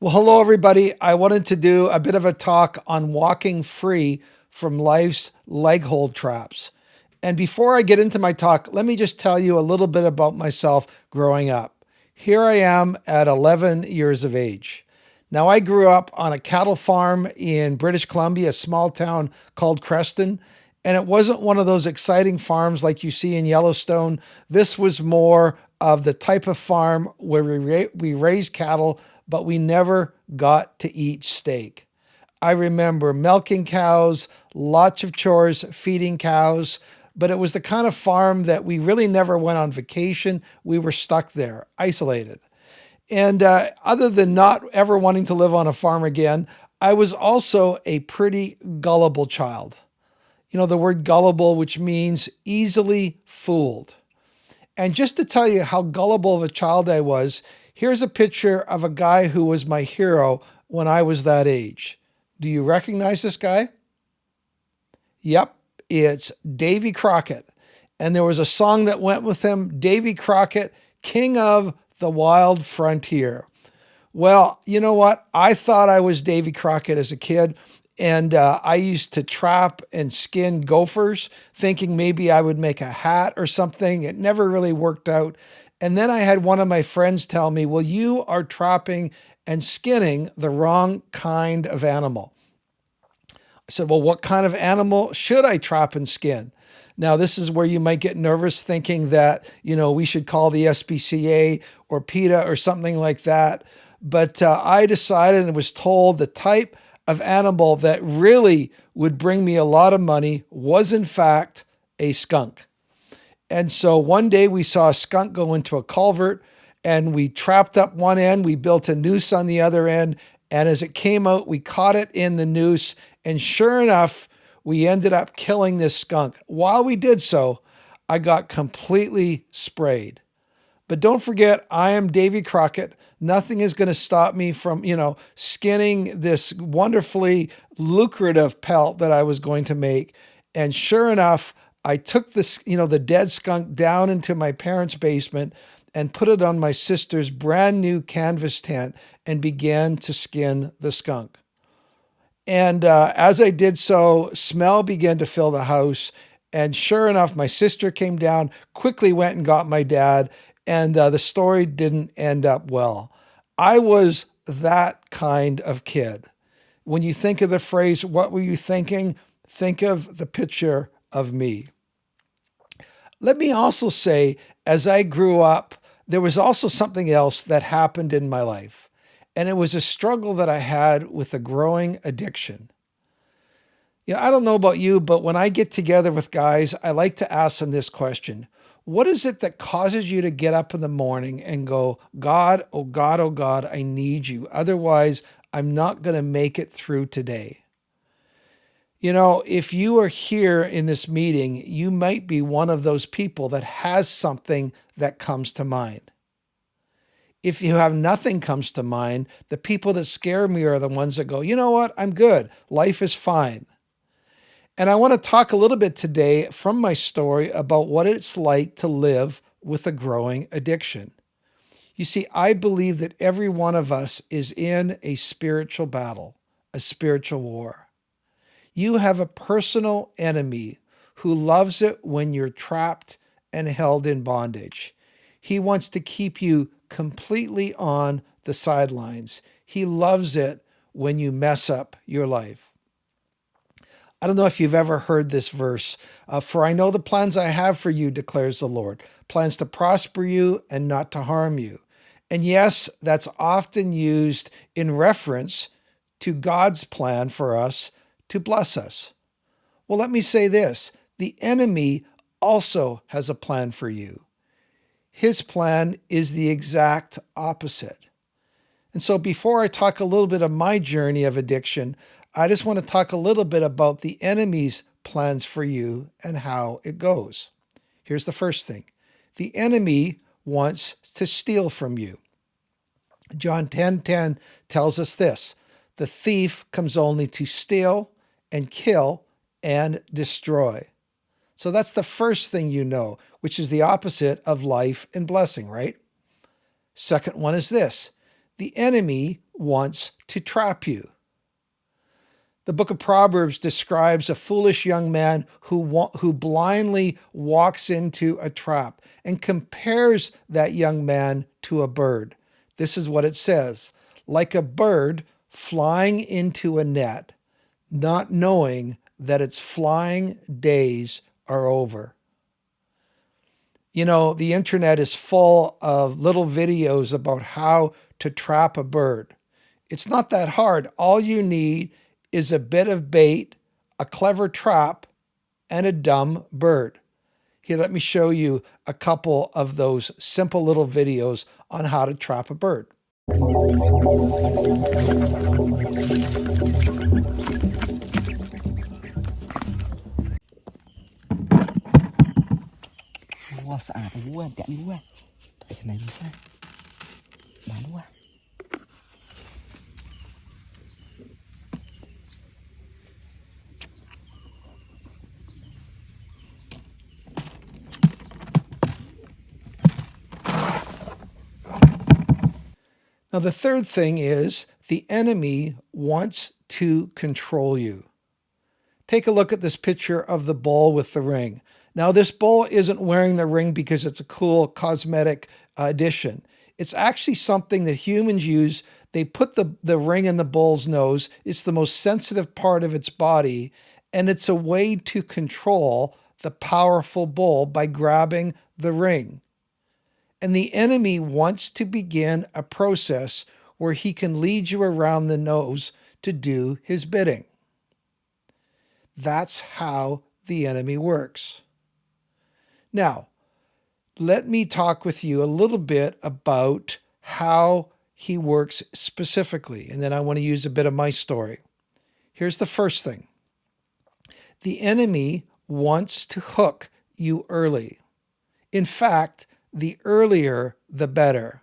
Well, hello, everybody. I wanted to do a bit of a talk on walking free from life's leg hold traps. And before I get into my talk, let me just tell you a little bit about myself growing up. Here I am at 11 years of age. Now, I grew up on a cattle farm in British Columbia, a small town called Creston. And it wasn't one of those exciting farms like you see in Yellowstone. This was more of the type of farm where we raised cattle, but we never got to eat steak. I remember milking cows, lots of chores, feeding cows, but it was the kind of farm that we really never went on vacation. We were stuck there, isolated. And other than not ever wanting to live on a farm again, I was also a pretty gullible child. You know, the word gullible, which means easily fooled. And just to tell you how gullible of a child I was, here's a picture of a guy who was my hero when I was that age. Do you recognize this guy? Yep, it's Davy Crockett. And there was a song that went with him, Davy Crockett, King of the Wild Frontier. Well, you know what? I thought I was Davy Crockett as a kid. And I used to trap and skin gophers, thinking maybe I would make a hat or something. It never really worked out. And then I had one of my friends tell me, well, you are trapping and skinning the wrong kind of animal. I said, well, what kind of animal should I trap and skin? Now, this is where you might get nervous thinking that, we should call the SPCA or PETA or something like that. But I decided and was told the type of animal that really would bring me a lot of money was in fact a skunk. And so one day we saw a skunk go into a culvert and we trapped up one end, we built a noose on the other end. And as it came out, we caught it in the noose. And sure enough, we ended up killing this skunk. While we did so, I got completely sprayed. But don't forget, I am Davy Crockett. Nothing is going to stop me from, skinning this wonderfully lucrative pelt that I was going to make. And sure enough, I took this, the dead skunk down into my parents' basement and put it on my sister's brand new canvas tent and began to skin the skunk. And as I did so, smell began to fill the house. And sure enough, my sister came down, quickly went and got my dad. And the story didn't end up well. I was that kind of kid. When you think of the phrase, what were you thinking? Think of the picture of me. Let me also say, as I grew up, there was also something else that happened in my life. And it was a struggle that I had with a growing addiction. I don't know about you, but when I get together with guys, I like to ask them this question. What is it that causes you to get up in the morning and go, God, oh God, oh God, I need you. Otherwise, I'm not going to make it through today. If you are here in this meeting, you might be one of those people that has something that comes to mind. If you have nothing comes to mind, the people that scare me are the ones that go, you know what, I'm good. Life is fine. And I want to talk a little bit today from my story about what it's like to live with a growing addiction. You see, I believe that every one of us is in a spiritual battle, a spiritual war. You have a personal enemy who loves it when you're trapped and held in bondage. He wants to keep you completely on the sidelines. He loves it when you mess up your life. I don't know if you've ever heard this verse. For I know the plans I have for you, declares the Lord, plans to prosper you and not to harm you. And yes, that's often used in reference to God's plan for us to bless us. Well, let me say this. The enemy also has a plan for you. His plan is the exact opposite. And so before I talk a little bit of my journey of addiction, I just want to talk a little bit about the enemy's plans for you and how it goes. Here's the first thing. The enemy wants to steal from you. John 10:10 tells us this, the thief comes only to steal and kill and destroy. So that's the first thing you know, which is the opposite of life and blessing, right? Second one is this. The enemy wants to trap you. The book of Proverbs describes a foolish young man who blindly walks into a trap and compares that young man to a bird. This is what it says: like a bird flying into a net, not knowing that its flying days are over. You know, the internet is full of little videos about how to trap a bird. It's not that hard. All you need is a bit of bait, a clever trap, and a dumb bird. Here, let me show you a couple of those simple little videos on how to trap a bird. Wah, saan gua, tiyan gua. Kasi may bisa. Bago ah. Now, the third thing is the enemy wants to control you. Take a look at this picture of the bull with the ring. Now, this bull isn't wearing the ring because it's a cool cosmetic addition. It's actually something that humans use. They put the ring in the bull's nose. It's the most sensitive part of its body, and it's a way to control the powerful bull by grabbing the ring. And the enemy wants to begin a process where he can lead you around the nose to do his bidding. That's how the enemy works. Now, let me talk with you a little bit about how he works specifically, and then I want to use a bit of my story. Here's the first thing. The enemy wants to hook you early. In fact, the earlier, the better.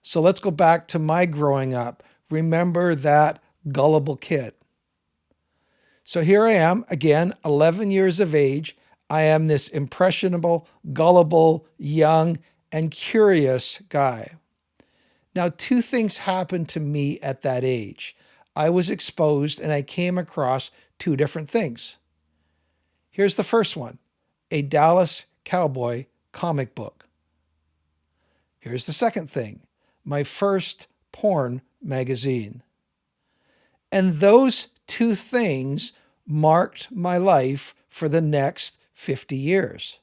So let's go back to my growing up. Remember that gullible kid. So here I am, again, 11 years of age. I am this impressionable, gullible, young, and curious guy. Now, two things happened to me at that age. I was exposed and I came across two different things. Here's the first one: a Dallas Cowboy comic book. Here's the second thing: my first porn magazine. And those two things marked my life for the next 50 years.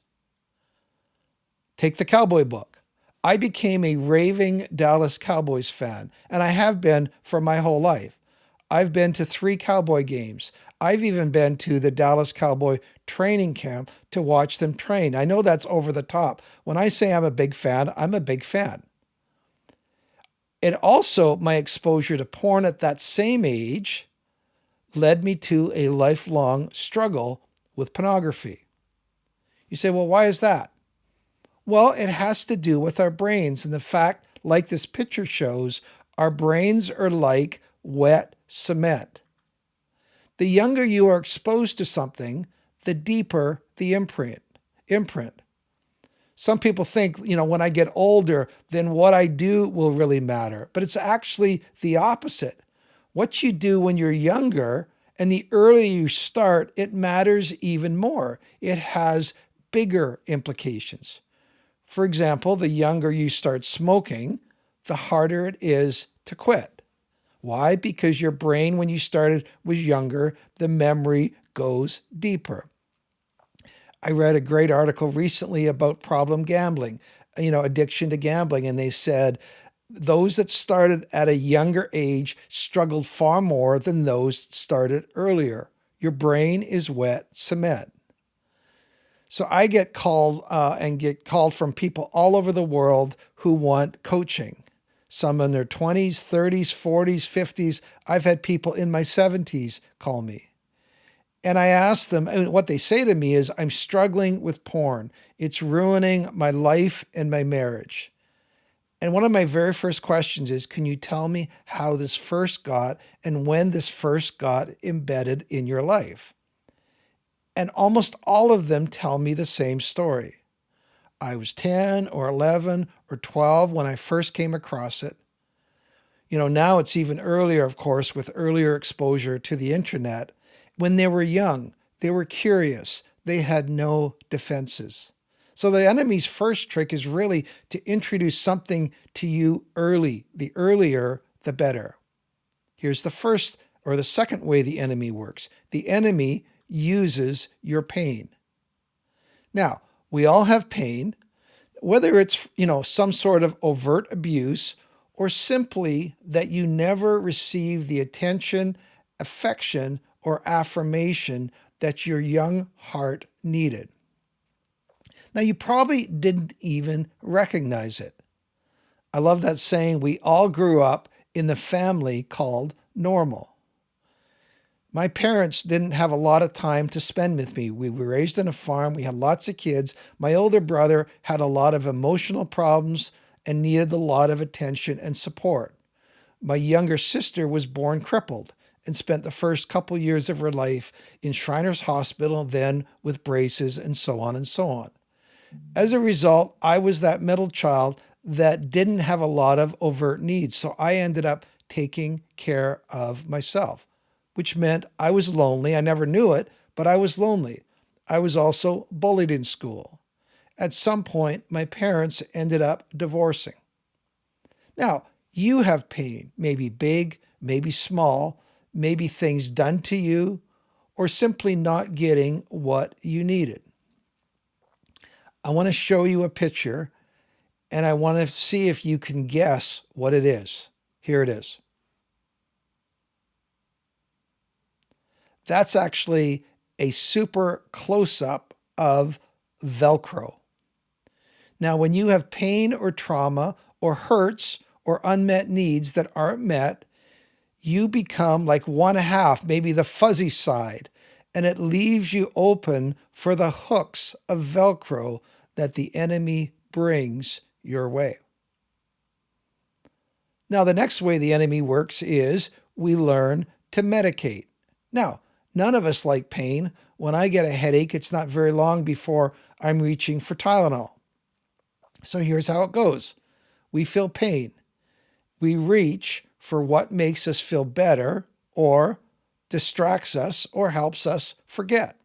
Take the cowboy book. I became a raving Dallas Cowboys fan, and I have been for my whole life. I've been to 3 Cowboy games. I've even been to the Dallas Cowboy training camp to watch them train. I know that's over the top. When I say I'm a big fan, I'm a big fan. And also, my exposure to porn at that same age led me to a lifelong struggle with pornography. You say, well, why is that? Well, it has to do with our brains and the fact, like this picture shows, our brains are like wet cement. The younger you are exposed to something, the deeper the imprint. Some people think, when I get older, then what I do will really matter. But it's actually the opposite. What you do when you're younger, and the earlier you start, it matters even more. It has bigger implications. For example, the younger you start smoking, the harder it is to quit. Why? Because your brain, when you started, was younger. The memory goes deeper. I read a great article recently about problem gambling, addiction to gambling, and they said those that started at a younger age struggled far more than those that started earlier. Your brain is wet cement. So I get called from people all over the world who want coaching. Some in their 20s, 30s, 40s, 50s. I've had people in my 70s call me. And I ask them, and what they say to me is, I'm struggling with porn. It's ruining my life and my marriage. And one of my very first questions is, can you tell me how this first got and when this first got embedded in your life? And almost all of them tell me the same story. I was 10 or 11 or 12 when I first came across it. Now it's even earlier, of course, with earlier exposure to the internet. When they were young, they were curious. They had no defenses. So the enemy's first trick is really to introduce something to you early. The earlier, the better. Here's the first or the second way the enemy works. The enemy uses your pain. Now, we all have pain, whether it's, some sort of overt abuse or simply that you never receive the attention, affection, or affirmation that your young heart needed. Now, you probably didn't even recognize it. I love that saying, we all grew up in the family called normal. My parents didn't have a lot of time to spend with me. We were raised on a farm. We had lots of kids. My older brother had a lot of emotional problems and needed a lot of attention and support. My younger sister was born crippled and spent the first couple years of her life in Shriners Hospital, then with braces and so on and so on. As a result, I was that middle child that didn't have a lot of overt needs, so I ended up taking care of myself, which meant I was lonely. I never knew it, but I was lonely. I was also bullied in school. At some point, my parents ended up divorcing. Now, you have pain, maybe big, maybe small, maybe things done to you, or simply not getting what you needed. I want to show you a picture, and I want to see if you can guess what it is. Here it is. That's actually a super close-up of Velcro. Now, when you have pain or trauma or hurts or unmet needs that aren't met, you become like one half, maybe the fuzzy side, and it leaves you open for the hooks of Velcro that the enemy brings your way. Now, the next way the enemy works is we learn to medicate. Now, none of us like pain. When I get a headache, it's not very long before I'm reaching for Tylenol. So here's how it goes. We feel pain. We reach for what makes us feel better or distracts us or helps us forget.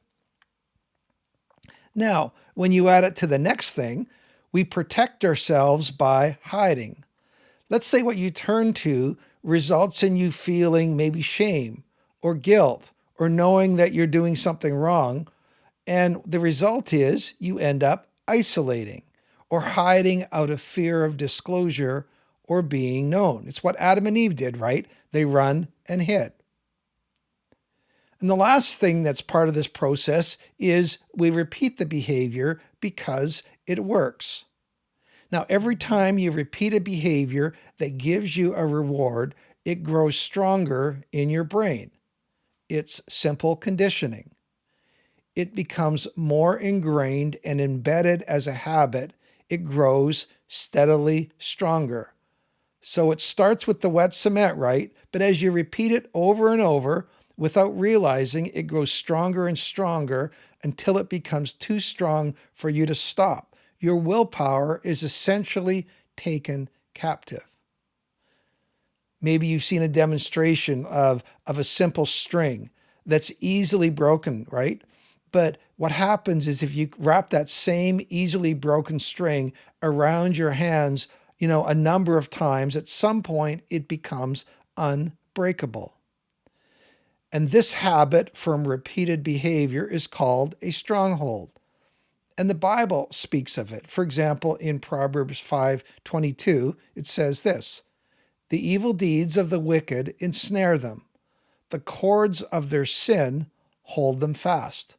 Now, when you add it to the next thing, we protect ourselves by hiding. Let's say what you turn to results in you feeling maybe shame or guilt or knowing that you're doing something wrong. And the result is you end up isolating or hiding out of fear of disclosure or being known. It's what Adam and Eve did, right? They run and hid. And the last thing that's part of this process is we repeat the behavior because it works. Now, every time you repeat a behavior that gives you a reward, it grows stronger in your brain. It's simple conditioning. It becomes more ingrained and embedded as a habit. It grows steadily stronger. So it starts with the wet cement, right? But as you repeat it over and over, without realizing, it grows stronger and stronger until it becomes too strong for you to stop. Your willpower is essentially taken captive. Maybe you've seen a demonstration of a simple string that's easily broken, right? But what happens is if you wrap that same easily broken string around your hands, a number of times, at some point it becomes unbreakable. And this habit from repeated behavior is called a stronghold. And the Bible speaks of it. For example, in Proverbs 5:22, it says this, "The evil deeds of the wicked ensnare them. The cords of their sin hold them fast."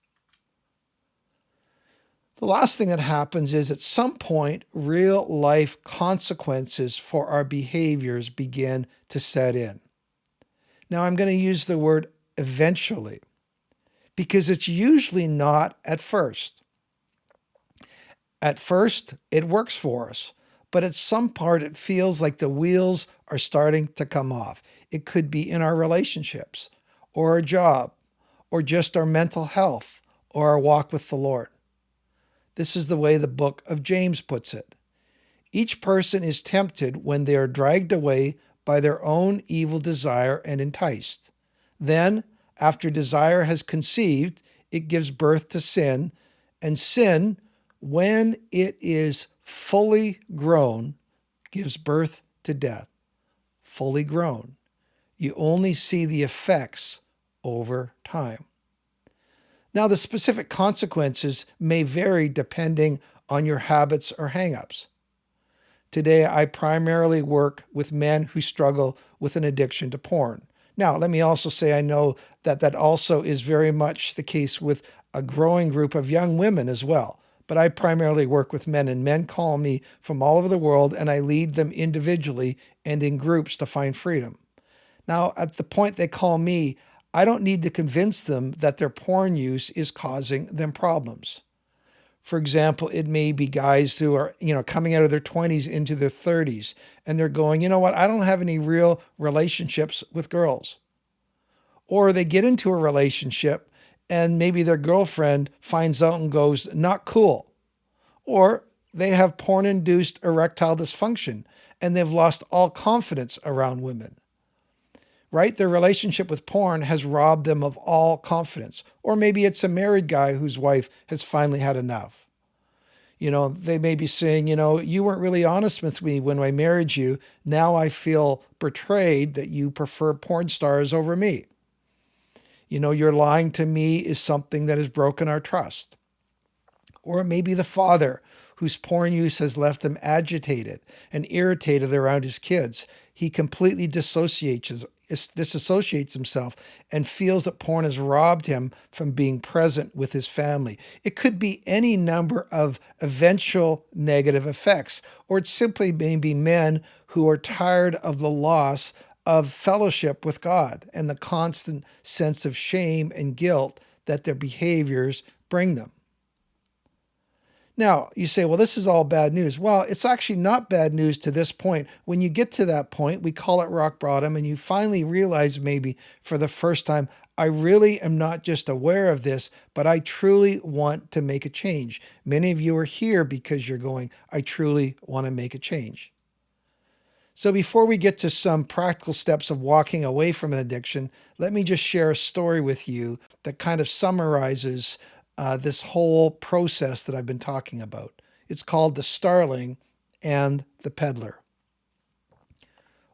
The last thing that happens is at some point, real life consequences for our behaviors begin to set in. Now, I'm going to use the word eventually because it's usually not at first. At first, it works for us, but at some part, it feels like the wheels are starting to come off. It could be in our relationships or our job or just our mental health or our walk with the Lord. This is the way the book of James puts it. Each person is tempted when they are dragged away by their own evil desire and enticed. Then, after desire has conceived, it gives birth to sin, and sin, when it is fully grown, gives birth to death. Fully grown. You only see the effects over time. Now, the specific consequences may vary depending on your habits or hang-ups. Today, I primarily work with men who struggle with an addiction to porn. Now, let me also say I know that also is very much the case with a growing group of young women as well. But I primarily work with men, and men call me from all over the world, and I lead them individually and in groups to find freedom. Now, at the point they call me, I don't need to convince them that their porn use is causing them problems. For example, it may be guys who are, coming out of their 20s into their 30s, and they're going, you know what, I don't have any real relationships with girls. Or they get into a relationship and maybe their girlfriend finds out and goes, not cool. Or they have porn-induced erectile dysfunction and they've lost all confidence around women. Right? Their relationship with porn has robbed them of all confidence. Or maybe it's a married guy whose wife has finally had enough. They may be saying, you weren't really honest with me when I married you. Now I feel betrayed that you prefer porn stars over me. Your lying to me is something that has broken our trust. Or maybe the father whose porn use has left him agitated and irritated around his kids. He completely disassociates himself and feels that porn has robbed him from being present with his family. It could be any number of eventual negative effects, or it simply may be men who are tired of the loss of fellowship with God and the constant sense of shame and guilt that their behaviors bring them. Now, you say, well, this is all bad news. Well, it's actually not bad news to this point. When you get to that point, we call it rock bottom, and you finally realize maybe for the first time, I really am not just aware of this, but I truly want to make a change. Many of you are here because you're going, I truly want to make a change. So before we get to some practical steps of walking away from an addiction, let me just share a story with you that kind of summarizes this whole process that I've been talking about. It's called The Starling and the Peddler.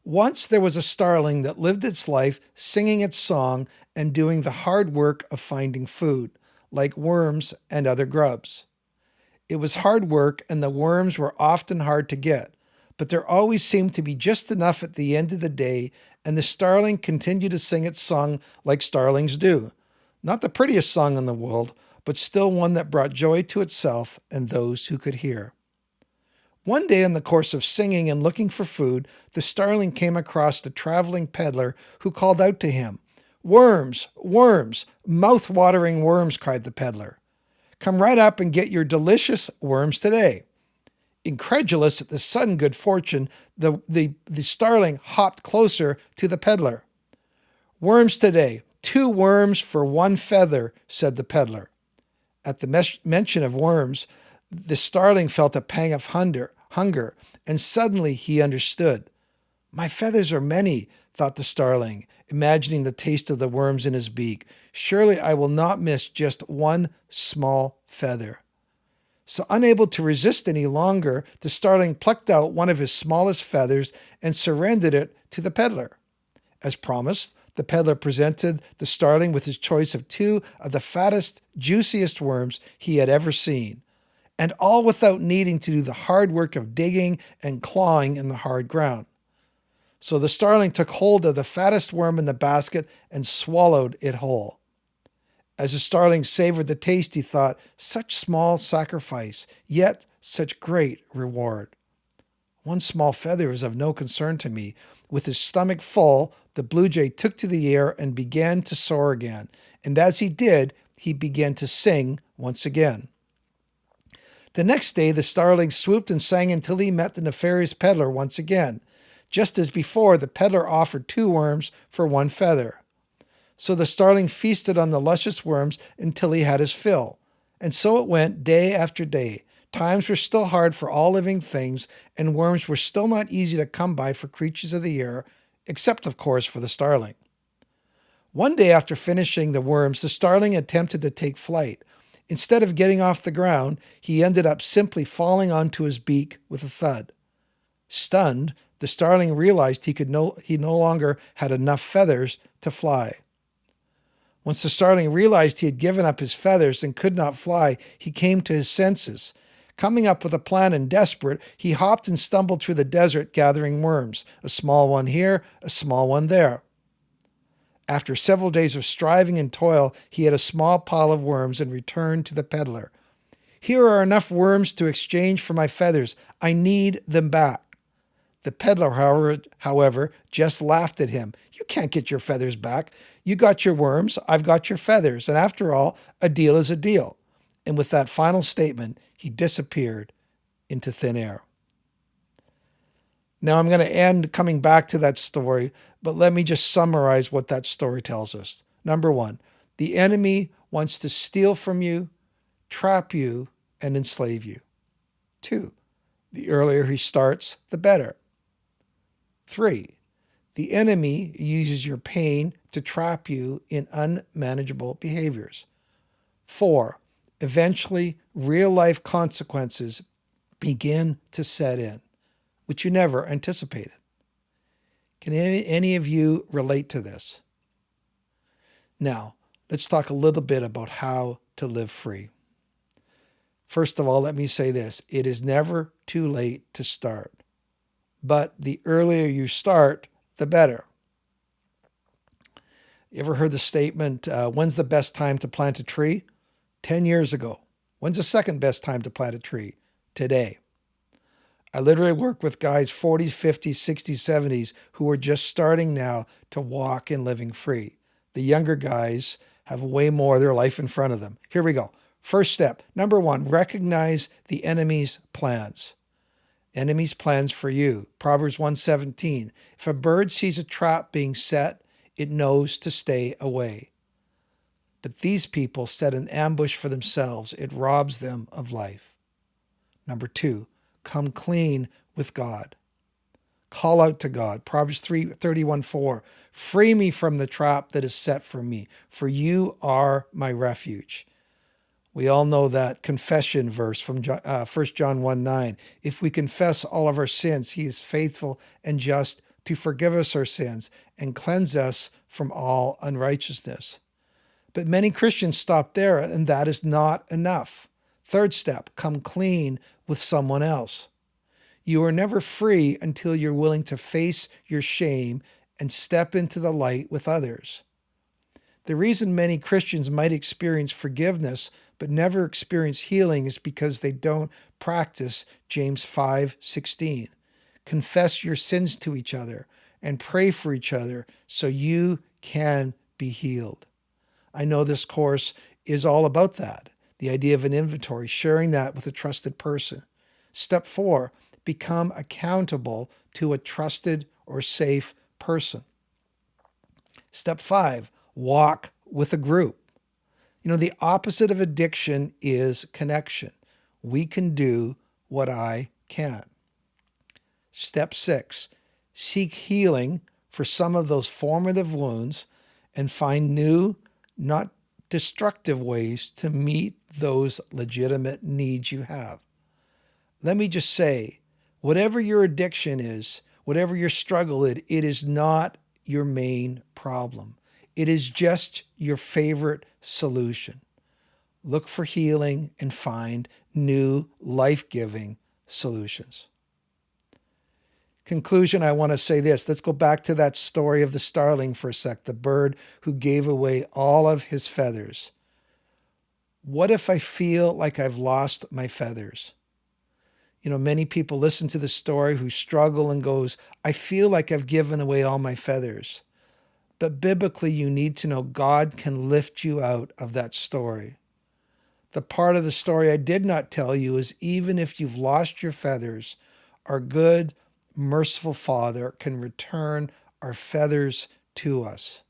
Once there was a starling that lived its life singing its song and doing the hard work of finding food, like worms and other grubs. It was hard work, and the worms were often hard to get, but there always seemed to be just enough at the end of the day, and the starling continued to sing its song like starlings do. Not the prettiest song in the world, but still one that brought joy to itself and those who could hear. One day in the course of singing and looking for food, the starling came across the traveling peddler who called out to him. "Worms, worms, mouth-watering worms," cried the peddler. "Come right up and get your delicious worms today." Incredulous at the sudden good fortune, the starling hopped closer to the peddler. "Worms today, 2 worms for 1 feather," said the peddler. At the mention of worms, the starling felt a pang of hunger, and suddenly he understood. "My feathers are many," thought the starling, imagining the taste of the worms in his beak. "Surely I will not miss just 1 small feather." So unable to resist any longer, the starling plucked out one of his smallest feathers and surrendered it to the peddler. As promised, the peddler presented the starling with his choice of 2 of the fattest, juiciest worms he had ever seen, and all without needing to do the hard work of digging and clawing in the hard ground. So the starling took hold of the fattest worm in the basket and swallowed it whole. As the starling savored the taste, he thought, such small sacrifice, yet such great reward. 1 small feather is of no concern to me. With his stomach full, the blue jay took to the air and began to soar again. And as he did, he began to sing once again. The next day, the starling swooped and sang until he met the nefarious peddler once again. Just as before, the peddler offered 2 worms for 1 feather. So the starling feasted on the luscious worms until he had his fill. And so it went day after day. Times were still hard for all living things, and worms were still not easy to come by for creatures of the air, except, of course, for the starling. One day after finishing the worms, the starling attempted to take flight. Instead of getting off the ground, he ended up simply falling onto his beak with a thud. Stunned, the starling realized he no longer had enough feathers to fly. Once the starling realized he had given up his feathers and could not fly, he came to his senses. Coming up with a plan and desperate, he hopped and stumbled through the desert gathering worms, a small one here, a small one there. After several days of striving and toil, he had a small pile of worms and returned to the peddler. "Here are enough worms to exchange for my feathers. I need them back." The peddler, however, just laughed at him. "You can't get your feathers back. You got your worms, I've got your feathers, and after all, a deal is a deal." And with that final statement, he disappeared into thin air. Now I'm going to end coming back to that story, but let me just summarize what that story tells us. Number one, the enemy wants to steal from you, trap you, and enslave you. 2, the earlier he starts, the better. 3, the enemy uses your pain to trap you in unmanageable behaviors. 4, eventually real-life consequences begin to set in, which you never anticipated. Can any of you relate to this? Now, let's talk a little bit about how to live free. First of all, let me say this. It is never too late to start. But the earlier you start, the better. You ever heard the statement, when's the best time to plant a tree? 10 years ago. When's the second best time to plant a tree? Today. I literally work with guys 40s, 50s, 60s, 70s who are just starting now to walk in living free. The younger guys have way more of their life in front of them. Here we go. First step. Number 1, recognize the enemy's plans. Enemy's plans for you. Proverbs 1:17. If a bird sees a trap being set, it knows to stay away. But these people set an ambush for themselves. It robs them of life. Number 2, come clean with God. Call out to God. Proverbs 31:4. Free me from the trap that is set for me, for you are my refuge. We all know that confession verse from 1 John 1:9. If we confess all of our sins, he is faithful and just to forgive us our sins and cleanse us from all unrighteousness. But many Christians stop there, and that is not enough. Third step, come clean with someone else. You are never free until you're willing to face your shame and step into the light with others. The reason many Christians might experience forgiveness but never experience healing is because they don't practice James 5:16. Confess your sins to each other and pray for each other so you can be healed. I know this course is all about that, the idea of an inventory, sharing that with a trusted person. Step 4, become accountable to a trusted or safe person. Step 5, walk with a group. You know, the opposite of addiction is connection. We can do what I can't. Step 6, seek healing for some of those formative wounds and find new, not destructive ways to meet those legitimate needs you have. Let me just say, whatever your addiction is, whatever your struggle is, it is not your main problem. It is just your favorite solution. Look for healing and find new life-giving solutions. Conclusion, I want to say this. Let's go back to that story of the starling for a sec, the bird who gave away all of his feathers. What if I feel like I've lost my feathers? You know, many people listen to the story who struggle and goes, I feel like I've given away all my feathers. But biblically, you need to know God can lift you out of that story. The part of the story I did not tell you is even if you've lost your feathers, our good, merciful Father can return our feathers to us.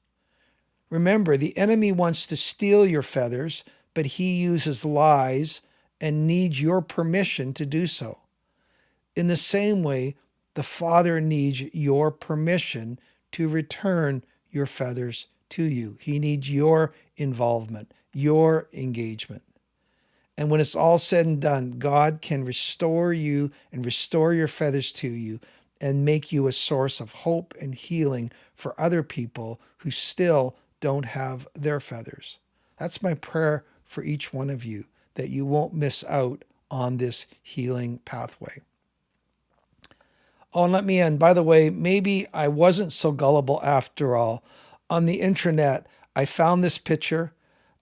Remember, the enemy wants to steal your feathers, but he uses lies and needs your permission to do so. In the same way, the Father needs your permission to return your feathers to you. He needs your involvement, your engagement. And when it's all said and done, God can restore you and restore your feathers to you and make you a source of hope and healing for other people who still don't have their feathers. That's my prayer for each one of you, that you won't miss out on this healing pathway. Oh, and let me end. By the way, maybe I wasn't so gullible after all. On the intranet, I found this picture.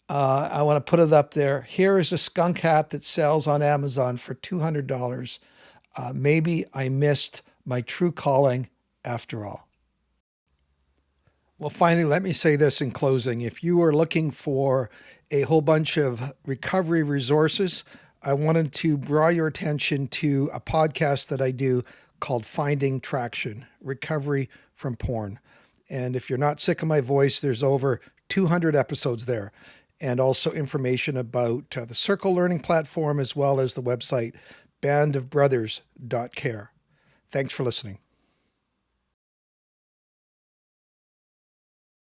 I want to put it up there. Here is a skunk hat that sells on Amazon for $200. Maybe I missed my true calling after all. Well, finally, let me say this in closing. If you are looking for a whole bunch of recovery resources, I wanted to draw your attention to a podcast that I do called Finding Traction, Recovery from Porn. And if you're not sick of my voice, there's over 200 episodes there, and also information about the Circle Learning platform, as well as the website bandofbrothers.care. Thanks for listening.